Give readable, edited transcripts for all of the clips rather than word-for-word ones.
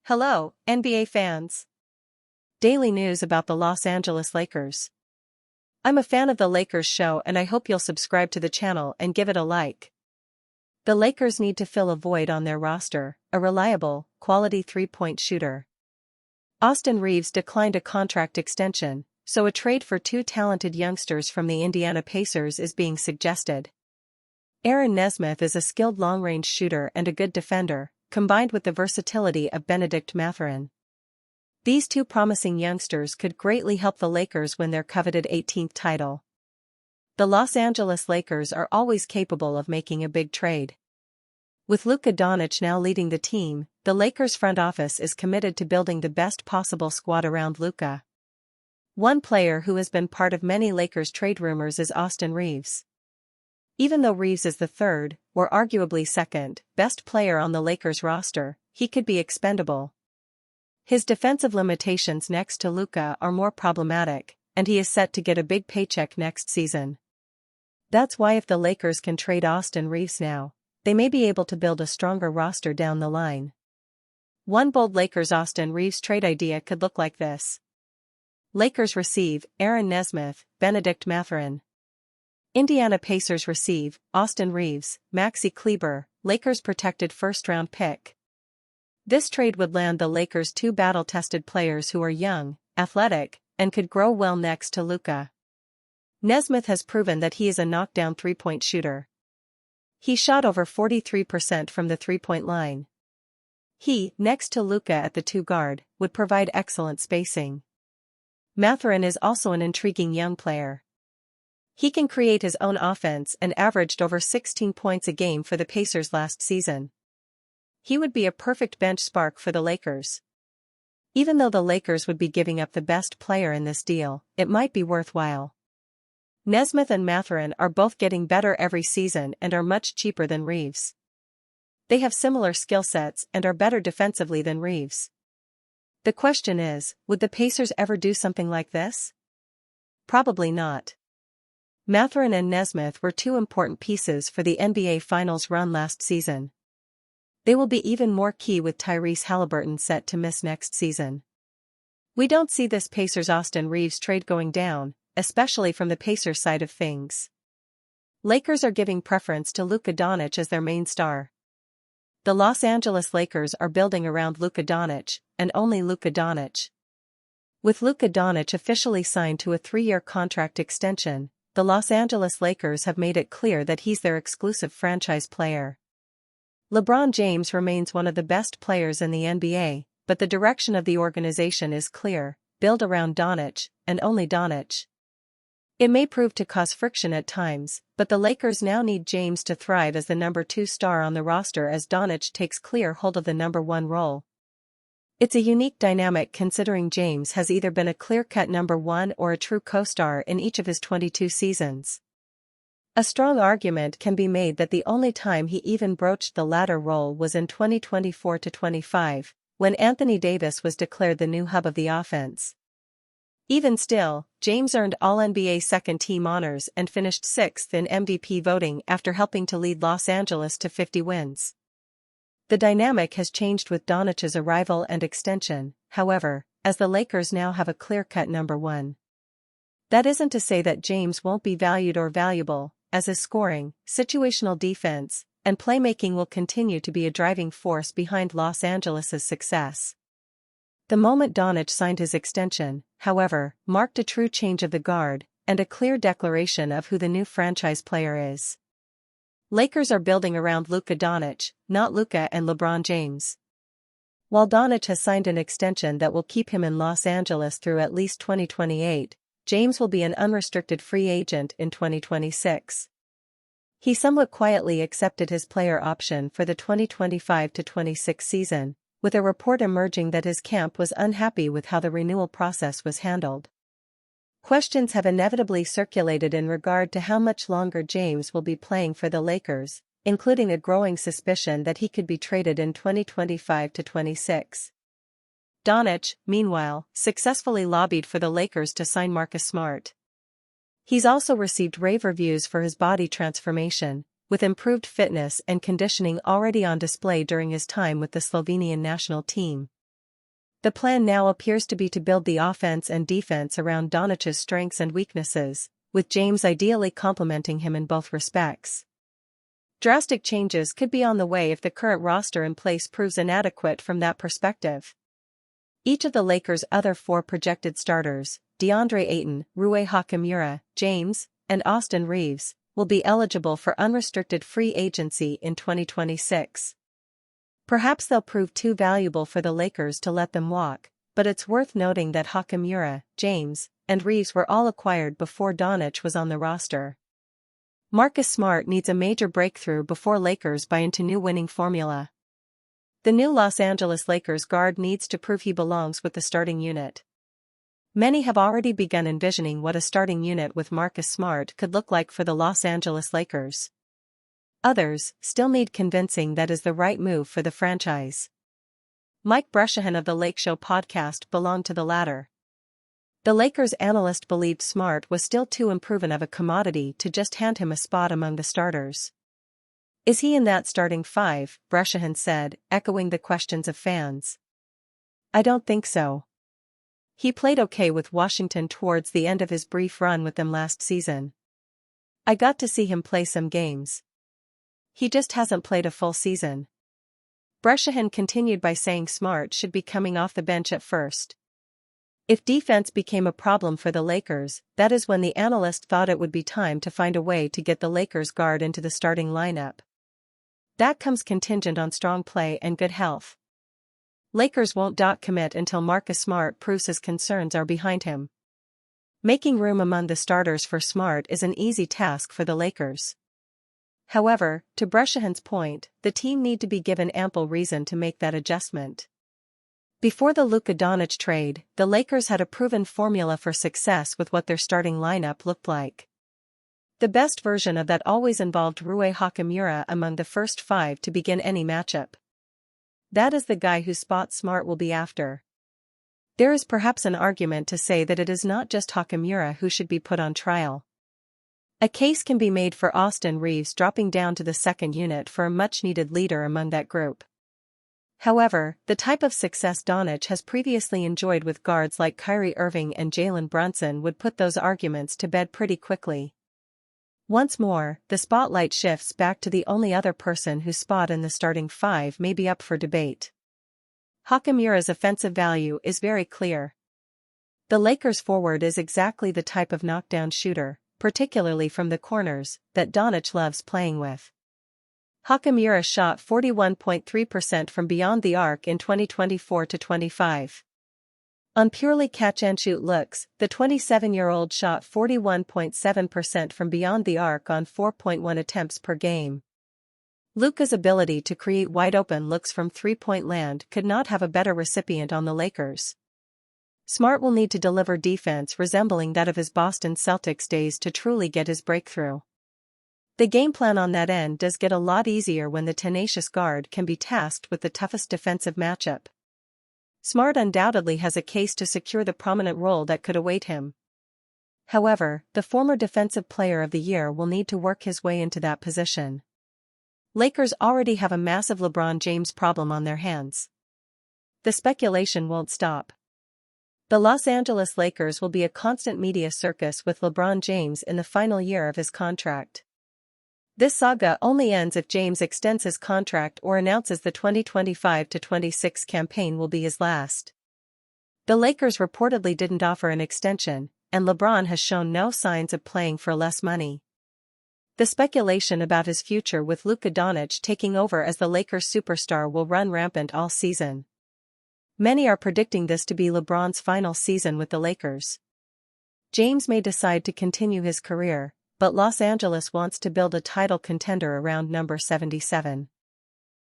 Hello, NBA fans. Daily news about the Los Angeles Lakers. I'm a fan of the Lakers show and I hope you'll subscribe to the channel and give it a like. The Lakers need to fill a void on their roster, a reliable, quality three-point shooter. Austin Reaves declined a contract extension, so a trade for two talented youngsters from the Indiana Pacers is being suggested. Aaron Nesmith is a skilled long-range shooter and a good defender, combined with the versatility of Benedict Mathurin. These two promising youngsters could greatly help the Lakers win their coveted 18th title. The Los Angeles Lakers are always capable of making a big trade. With Luka Doncic now leading the team, the Lakers front office is committed to building the best possible squad around Luka. One player who has been part of many Lakers trade rumors is Austin Reaves. Even though Reaves is the third, or arguably second, best player on the Lakers roster, he could be expendable. His defensive limitations next to Luka are more problematic, and he is set to get a big paycheck next season. That's why if the Lakers can trade Austin Reaves now, they may be able to build a stronger roster down the line. One bold Lakers Austin Reaves trade idea could look like this. Lakers receive Aaron Nesmith, Benedict Mathurin. Indiana Pacers receive Austin Reaves, Maxi Kleber, Lakers protected first-round pick. This trade would land the Lakers two battle-tested players who are young, athletic, and could grow well next to Luka. Nesmith has proven that he is a knockdown three-point shooter. He shot over 43% from the three-point line. He, next to Luka at the two-guard, would provide excellent spacing. Mathurin is also an intriguing young player. He can create his own offense and averaged over 16 points a game for the Pacers last season. He would be a perfect bench spark for the Lakers. Even though the Lakers would be giving up the best player in this deal, it might be worthwhile. Nesmith and Mathurin are both getting better every season and are much cheaper than Reaves. They have similar skill sets and are better defensively than Reaves. The question is, would the Pacers ever do something like this? Probably not. Mathurin and Nesmith were two important pieces for the NBA Finals run last season. They will be even more key with Tyrese Haliburton set to miss next season. We don't see this Pacers-Austin Reaves trade going down, especially from the Pacers side of things. Lakers are giving preference to Luka Doncic as their main star. The Los Angeles Lakers are building around Luka Doncic, and only Luka Doncic. With Luka Doncic officially signed to a 3-year contract extension, the Los Angeles Lakers have made it clear that he's their exclusive franchise player. LeBron James remains one of the best players in the NBA, but the direction of the organization is clear: build around Doncic, and only Doncic. It may prove to cause friction at times, but the Lakers now need James to thrive as the number 2 star on the roster as Doncic takes clear hold of the number 1 role. It's a unique dynamic considering James has either been a clear-cut number 1 or a true co-star in each of his 22 seasons. A strong argument can be made that the only time he even broached the latter role was in 2024-25, when Anthony Davis was declared the new hub of the offense. Even still, James earned All-NBA second-team honors and finished 6th in MVP voting after helping to lead Los Angeles to 50 wins. The dynamic has changed with Doncic's arrival and extension, however, as the Lakers now have a clear-cut number 1. That isn't to say that James won't be valued or valuable, as his scoring, situational defense, and playmaking will continue to be a driving force behind Los Angeles' success. The moment Doncic signed his extension, however, marked a true change of the guard, and a clear declaration of who the new franchise player is. Lakers are building around Luka Doncic, not Luka and LeBron James. While Doncic has signed an extension that will keep him in Los Angeles through at least 2028, James will be an unrestricted free agent in 2026. He somewhat quietly accepted his player option for the 2025-26 season, with a report emerging that his camp was unhappy with how the renewal process was handled. Questions have inevitably circulated in regard to how much longer James will be playing for the Lakers, including a growing suspicion that he could be traded in 2025-26. Doncic, meanwhile, successfully lobbied for the Lakers to sign Marcus Smart. He's also received rave reviews for his body transformation, with improved fitness and conditioning already on display during his time with the Slovenian national team. The plan now appears to be to build the offense and defense around Donic's strengths and weaknesses, with James ideally complementing him in both respects. Drastic changes could be on the way if the current roster in place proves inadequate from that perspective. Each of the Lakers' other 4 projected starters, DeAndre Ayton, Rui Hachimura, James, and Austin Reeves, will be eligible for unrestricted free agency in 2026. Perhaps they'll prove too valuable for the Lakers to let them walk, but it's worth noting that Hachimura, James, and Reeves were all acquired before Doncic was on the roster. Marcus Smart needs a major breakthrough before Lakers buy into new winning formula. The new Los Angeles Lakers guard needs to prove he belongs with the starting unit. Many have already begun envisioning what a starting unit with Marcus Smart could look like for the Los Angeles Lakers. Others still need convincing that is the right move for the franchise. Mike Brescihan of the Lake Show podcast belonged to the latter. The Lakers analyst believed Smart was still too unproven of a commodity to just hand him a spot among the starters. Is he in that starting 5, Brescihan said, echoing the questions of fans. I don't think so. He played okay with Washington towards the end of his brief run with them last season. I got to see him play some games. He just hasn't played a full season. Brescihan continued by saying Smart should be coming off the bench at first. If defense became a problem for the Lakers, that is when the analyst thought it would be time to find a way to get the Lakers guard into the starting lineup. That comes contingent on strong play and good health. Lakers won't commit until Marcus Smart proves his concerns are behind him. Making room among the starters for Smart is an easy task for the Lakers. However, to Brescihan's point, the team need to be given ample reason to make that adjustment. Before the Luka Doncic trade, the Lakers had a proven formula for success with what their starting lineup looked like. The best version of that always involved Rui Hachimura among the first 5 to begin any matchup. That is the guy whose spot Smart will be after. There is perhaps an argument to say that it is not just Hachimura who should be put on trial. A case can be made for Austin Reeves dropping down to the second unit for a much-needed leader among that group. However, the type of success Doncic has previously enjoyed with guards like Kyrie Irving and Jalen Brunson would put those arguments to bed pretty quickly. Once more, the spotlight shifts back to the only other person whose spot in the starting 5 may be up for debate. Hachimura's offensive value is very clear. The Lakers' forward is exactly the type of knockdown shooter, particularly from the corners, that Doncic loves playing with. Hachimura shot 41.3% from beyond the arc in 2024-25. On purely catch-and-shoot looks, the 27-year-old shot 41.7% from beyond the arc on 4.1 attempts per game. Luka's ability to create wide-open looks from three-point land could not have a better recipient on the Lakers. Smart will need to deliver defense resembling that of his Boston Celtics days to truly get his breakthrough. The game plan on that end does get a lot easier when the tenacious guard can be tasked with the toughest defensive matchup. Smart undoubtedly has a case to secure the prominent role that could await him. However, the former Defensive Player of the Year will need to work his way into that position. Lakers already have a massive LeBron James problem on their hands. The speculation won't stop. The Los Angeles Lakers will be a constant media circus with LeBron James in the final year of his contract. This saga only ends if James extends his contract or announces the 2025-26 campaign will be his last. The Lakers reportedly didn't offer an extension, and LeBron has shown no signs of playing for less money. The speculation about his future with Luka Doncic taking over as the Lakers superstar will run rampant all season. Many are predicting this to be LeBron's final season with the Lakers. James may decide to continue his career, but Los Angeles wants to build a title contender around number 77.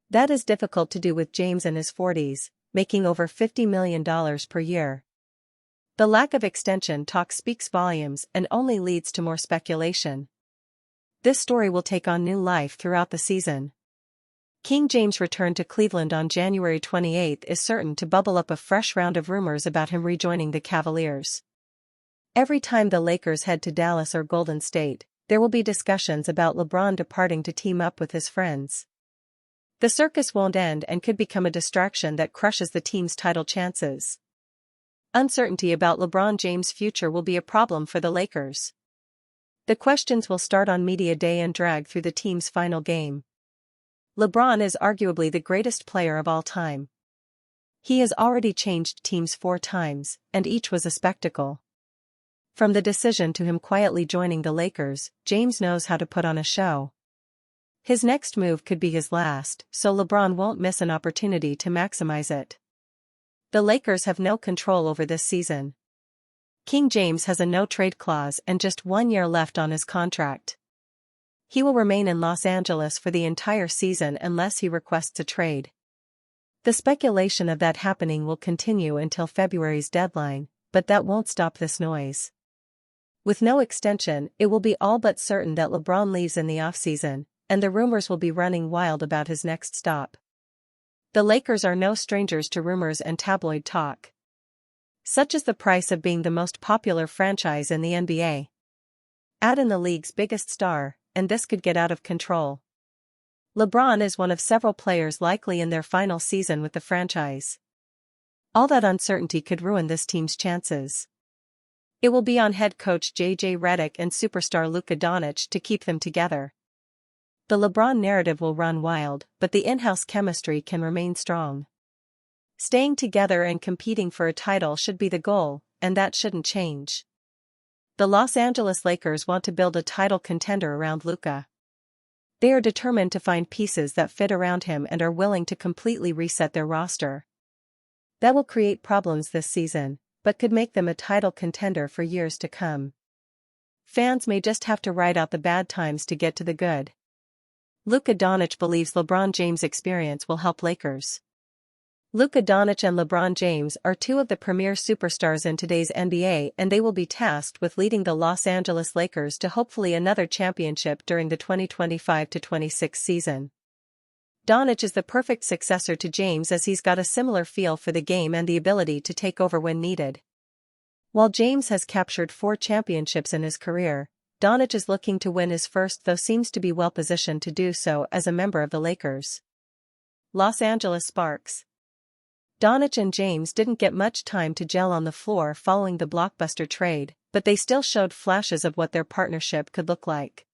That is difficult to do with James in his 40s, making over $50 million per year. The lack of extension talk speaks volumes and only leads to more speculation. This story will take on new life throughout the season. King James' return to Cleveland on January 28 is certain to bubble up a fresh round of rumors about him rejoining the Cavaliers. Every time the Lakers head to Dallas or Golden State, there will be discussions about LeBron departing to team up with his friends. The circus won't end and could become a distraction that crushes the team's title chances. Uncertainty about LeBron James' future will be a problem for the Lakers. The questions will start on media day and drag through the team's final game. LeBron is arguably the greatest player of all time. He has already changed teams 4 times, and each was a spectacle. From the decision to him quietly joining the Lakers, James knows how to put on a show. His next move could be his last, so LeBron won't miss an opportunity to maximize it. The Lakers have no control over this season. King James has a no-trade clause and just 1 year left on his contract. He will remain in Los Angeles for the entire season unless he requests a trade. The speculation of that happening will continue until February's deadline, but that won't stop this noise. With no extension, it will be all but certain that LeBron leaves in the offseason, and the rumors will be running wild about his next stop. The Lakers are no strangers to rumors and tabloid talk. Such is the price of being the most popular franchise in the NBA. Add in the league's biggest star, and this could get out of control. LeBron is one of several players likely in their final season with the franchise. All that uncertainty could ruin this team's chances. It will be on head coach J.J. Redick and superstar Luka Doncic to keep them together. The LeBron narrative will run wild, but the in-house chemistry can remain strong. Staying together and competing for a title should be the goal, and that shouldn't change. The Los Angeles Lakers want to build a title contender around Luka. They are determined to find pieces that fit around him and are willing to completely reset their roster. That will create problems this season, but could make them a title contender for years to come. Fans may just have to ride out the bad times to get to the good. Luka Doncic believes LeBron James' experience will help Lakers. Luka Doncic and LeBron James are 2 of the premier superstars in today's NBA, and they will be tasked with leading the Los Angeles Lakers to hopefully another championship during the 2025-26 season. Doncic is the perfect successor to James as he's got a similar feel for the game and the ability to take over when needed. While James has captured 4 championships in his career, Doncic is looking to win his first, though seems to be well positioned to do so as a member of the Lakers. Los Angeles Sparks. Doncic and James didn't get much time to gel on the floor following the blockbuster trade, but they still showed flashes of what their partnership could look like.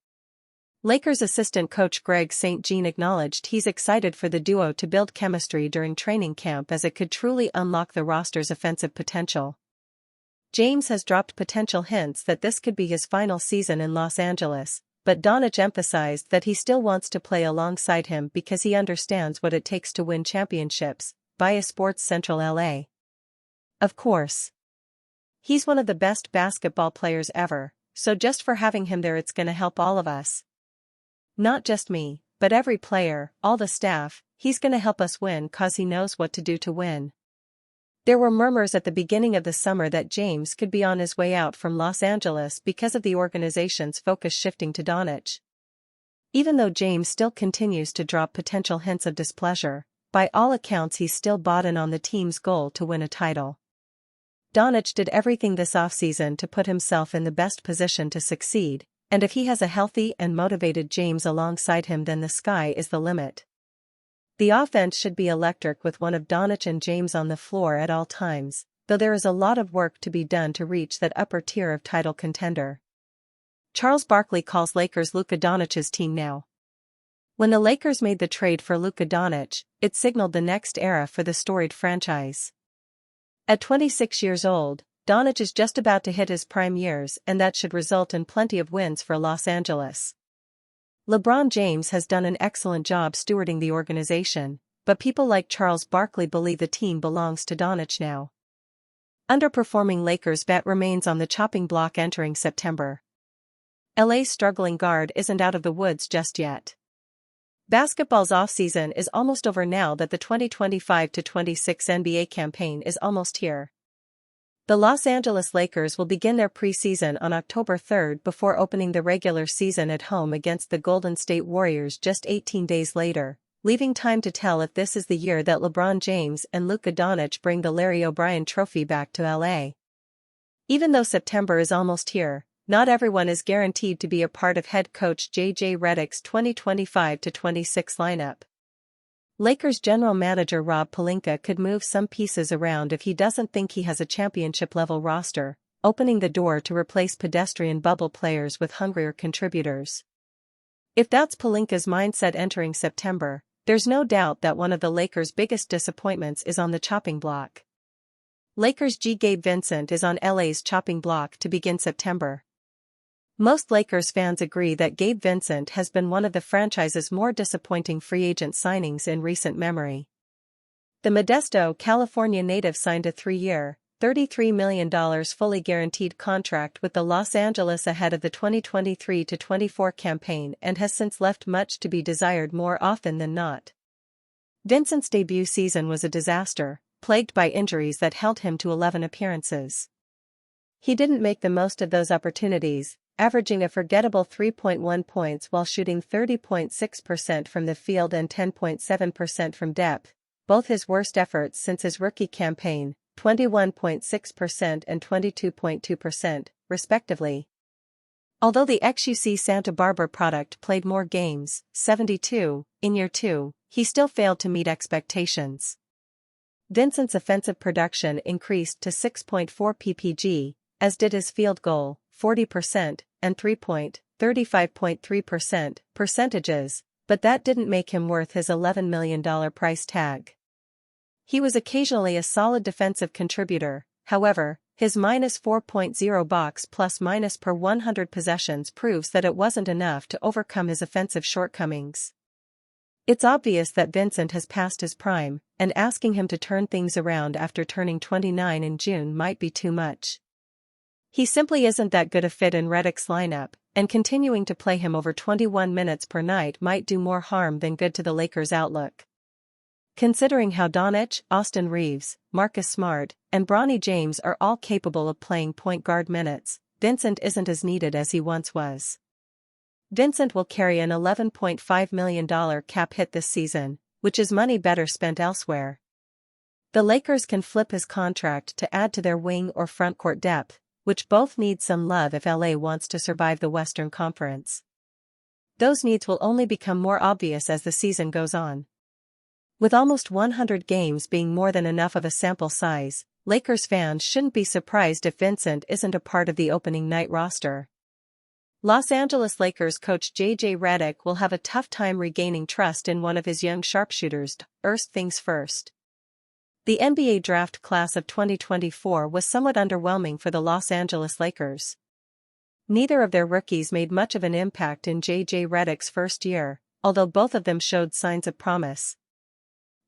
Lakers assistant coach Greg St. Jean acknowledged he's excited for the duo to build chemistry during training camp as it could truly unlock the roster's offensive potential. James has dropped potential hints that this could be his final season in Los Angeles, but Doncic emphasized that he still wants to play alongside him because he understands what it takes to win championships, via Sports Central LA. Of course. He's one of the best basketball players ever, so just for having him there it's gonna help all of us. Not just me, but every player, all the staff, he's gonna help us win cause he knows what to do to win. There were murmurs at the beginning of the summer that James could be on his way out from Los Angeles because of the organization's focus shifting to Doncic. Even though James still continues to drop potential hints of displeasure, by all accounts he's still bought in on the team's goal to win a title. Doncic did everything this offseason to put himself in the best position to succeed, and if he has a healthy and motivated James alongside him then the sky is the limit. The offense should be electric with one of Doncic and James on the floor at all times, though there is a lot of work to be done to reach that upper tier of title contender. Charles Barkley calls Lakers Luka Doncic's team now. When the Lakers made the trade for Luka Doncic, it signaled the next era for the storied franchise. At 26 years old, Doncic is just about to hit his prime years, and that should result in plenty of wins for Los Angeles. LeBron James has done an excellent job stewarding the organization, but people like Charles Barkley believe the team belongs to Doncic now. Underperforming Lakers vet remains on the chopping block entering September. LA's struggling guard isn't out of the woods just yet. Basketball's offseason is almost over now that the 2025-26 NBA campaign is almost here. The Los Angeles Lakers will begin their preseason on October 3rd before opening the regular season at home against the Golden State Warriors just 18 days later, leaving time to tell if this is the year that LeBron James and Luka Doncic bring the Larry O'Brien Trophy back to LA. Even though September is almost here, not everyone is guaranteed to be a part of head coach J.J. Redick's 2025-26 lineup. Lakers general manager Rob Pelinka could move some pieces around if he doesn't think he has a championship-level roster, opening the door to replace pedestrian bubble players with hungrier contributors. If that's Pelinka's mindset entering September, there's no doubt that one of the Lakers' biggest disappointments is on the chopping block. Lakers GM Gabe Vincent is on LA's chopping block to begin September. Most Lakers fans agree that Gabe Vincent has been one of the franchise's more disappointing free agent signings in recent memory. The Modesto, California native signed a 3-year, $33 million fully guaranteed contract with the Los Angeles ahead of the 2023-24 campaign and has since left much to be desired more often than not. Vincent's debut season was a disaster, plagued by injuries that held him to 11 appearances. He didn't make the most of those opportunities, averaging a forgettable 3.1 points while shooting 30.6% from the field and 10.7% from depth, both his worst efforts since his rookie campaign, 21.6% and 22.2%, respectively. Although the XUC Santa Barbara product played more games, 72, in year 2, he still failed to meet expectations. Vincent's offensive production increased to 6.4 ppg, as did his field goal, 40%, and 3-point, 35.3% percentages, but that didn't make him worth his $11 million price tag. He was occasionally a solid defensive contributor, however, his -4.0 box plus-minus per 100 possessions proves that it wasn't enough to overcome his offensive shortcomings. It's obvious that Vincent has passed his prime, and asking him to turn things around after turning 29 in June might be too much. He simply isn't that good a fit in Redick's lineup, and continuing to play him over 21 minutes per night might do more harm than good to the Lakers' outlook. Considering how Doncic, Austin Reeves, Marcus Smart, and Bronny James are all capable of playing point guard minutes, Vincent isn't as needed as he once was. Vincent will carry an $11.5 million cap hit this season, which is money better spent elsewhere. The Lakers can flip his contract to add to their wing or frontcourt depth, which both need some love if LA wants to survive the Western Conference. Those needs will only become more obvious as the season goes on. With almost 100 games being more than enough of a sample size, Lakers fans shouldn't be surprised if Vincent isn't a part of the opening night roster. Los Angeles Lakers coach J.J. Redick will have a tough time regaining trust in one of his young sharpshooters. First things first. The NBA draft class of 2024 was somewhat underwhelming for the Los Angeles Lakers. Neither of their rookies made much of an impact in J.J. Redick's first year, although both of them showed signs of promise.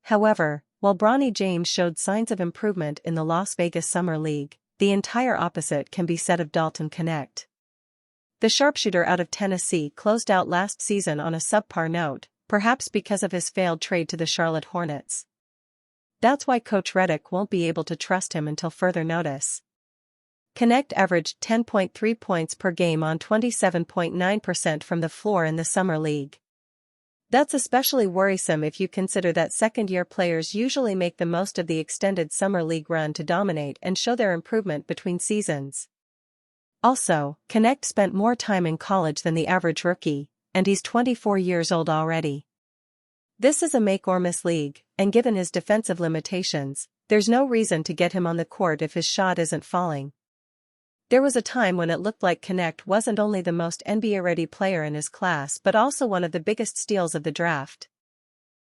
However, while Bronny James showed signs of improvement in the Las Vegas Summer League, the entire opposite can be said of Dalton Knecht. The sharpshooter out of Tennessee closed out last season on a subpar note, perhaps because of his failed trade to the Charlotte Hornets. That's why Coach Redick won't be able to trust him until further notice. Knecht averaged 10.3 points per game on 27.9% from the floor in the Summer League. That's especially worrisome if you consider that second-year players usually make the most of the extended Summer League run to dominate and show their improvement between seasons. Also, Knecht spent more time in college than the average rookie, and he's 24 years old already. This is a make-or-miss league, and given his defensive limitations, there's no reason to get him on the court if his shot isn't falling. There was a time when it looked like Knecht wasn't only the most NBA-ready player in his class but also one of the biggest steals of the draft.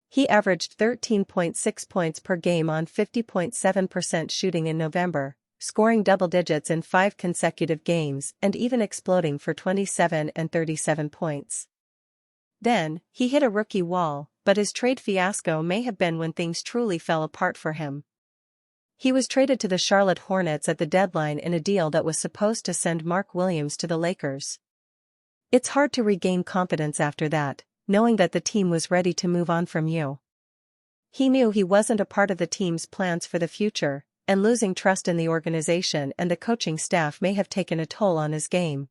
He averaged 13.6 points per game on 50.7% shooting in November, scoring double digits in 5 consecutive games and even exploding for 27 and 37 points. Then, he hit a rookie wall, but his trade fiasco may have been when things truly fell apart for him. He was traded to the Charlotte Hornets at the deadline in a deal that was supposed to send Mark Williams to the Lakers. It's hard to regain confidence after that, knowing that the team was ready to move on from you. He knew he wasn't a part of the team's plans for the future, and losing trust in the organization and the coaching staff may have taken a toll on his game.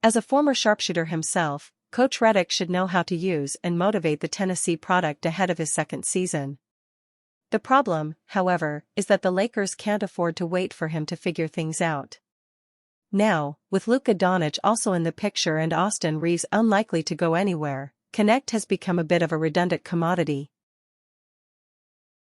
As a former sharpshooter himself, Coach Redick should know how to use and motivate the Tennessee product ahead of his second season. The problem, however, is that the Lakers can't afford to wait for him to figure things out. Now, with Luka Doncic also in the picture and Austin Reeves unlikely to go anywhere, Connect has become a bit of a redundant commodity.